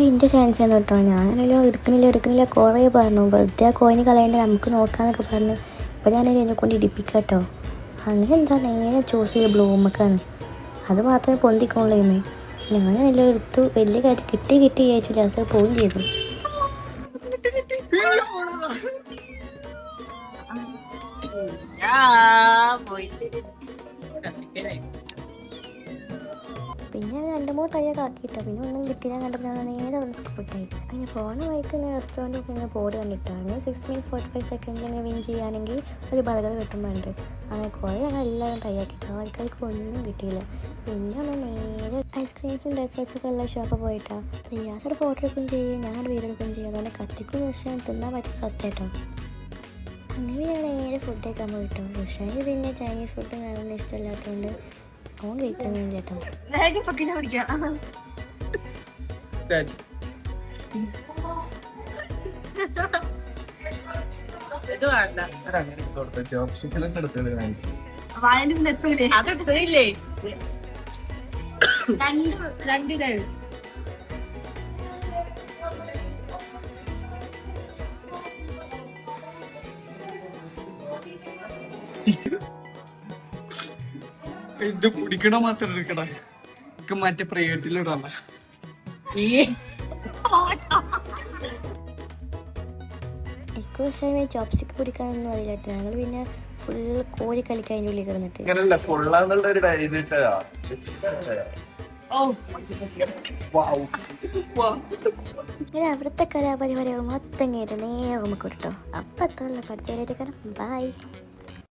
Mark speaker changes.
Speaker 1: എൻ്റെ ചാൻസ് ആണ് കേട്ടോ. ഞാനാണെങ്കിലും എടുക്കണില്ല കുറേ പറഞ്ഞു. വെറുതെ ആ കോയിന് കളയേണ്ട, നമുക്ക് നോക്കാമെന്നൊക്കെ പറഞ്ഞു. ഇപ്പോൾ ഞാനതിൽ എന്നെ കൊണ്ട് ഇടിപ്പിക്കാം കേട്ടോ. അങ്ങനെ എന്താ നേരെ ചൂസ് ചെയ്ത് ബ്ലൂമക്കാണ്. അത് മാത്രമേ പൊന്തിക്കുള്ളൂ. ഞാനെല്ലാം എടുത്തു. വലിയ കാര്യം കിട്ടി ചോദിച്ചു. ലാസ്റ്റ് പോവുകയും ചെയ്തു. പിന്നെ 2-3 ടൈയൊക്കെ ആക്കിയിട്ടോ. പിന്നെ ഒന്നും കിട്ടില്ല. കണ്ടപ്പോൾ ഞാൻ നേരെ വന്ന് സ്കൂട്ടായി. അങ്ങനെ പോണ വഴിക്ക് റെസ്റ്റോറൻറ്റ് ഇങ്ങനെ ബോർഡ് കണ്ടിട്ടാണ് 6 minutes 45 seconds ഇങ്ങനെ വിൻ ചെയ്യുകയാണെങ്കിൽ ഒരു ബർഗർ കിട്ടുമ്പോണ്ട്. അങ്ങനെ കുറേ ഞങ്ങൾ എല്ലാവരും ട്രൈ ആക്കിയിട്ടോ. ആൾക്കാർക്ക് ഒന്നും കിട്ടിയില്ല. പിന്നെ നമ്മൾ നേരെ ഐസ്ക്രീംസും ഡെസേർട്സൊക്കെ ഉള്ള ഷോപ്പിൽ പോയിട്ടോ. റിയാസോട് ഫോട്ടോ എടുക്കുകയും ചെയ്യും, ഞാനോട് വീഡിയോ എടുക്കുകയും ചെയ്യും. അതുകൊണ്ട് കത്തിക്കും പക്ഷേ തിന്നാൻ പറ്റിയ അവസ്ഥ കേട്ടോ. അങ്ങനെ ഞാൻ നേരെ ഫുഡ് കഴിക്കാൻ പോയിട്ടോ. ഋഷാന് പിന്നെ ചൈനീസ് ഫുഡ് ഞാനൊന്നും ഇഷ്ടമില്ലാത്തതുകൊണ്ട് അവൻ കഴിക്കുന്നില്ല കേട്ടോ.
Speaker 2: ഇത് കുടിക്കണ മാത്രം എടുക്കണ മറ്റേ പ്രൈവറ്റിലിടാൻ.
Speaker 1: എനിക്ക് പക്ഷേ ചോപ്സ്റ്റിക്ക് പിടിക്കാനൊന്നും അറിയില്ല കേട്ടോ. ഞങ്ങൾ പിന്നെ ഫുള്ള് കോഴി കളിക്കാൻ അതിൻ്റെ ഉള്ളിൽ കിടന്നിട്ട് അങ്ങനെ അവിടുത്തെ കലാപരിപാടികൾ മൊത്തം കേട്ട് നേരെ നമുക്ക് കേട്ടോ. അപ്പം അത്രയുള്ള പഠിത്തവരായിട്ട് കാണാം. ബൈ.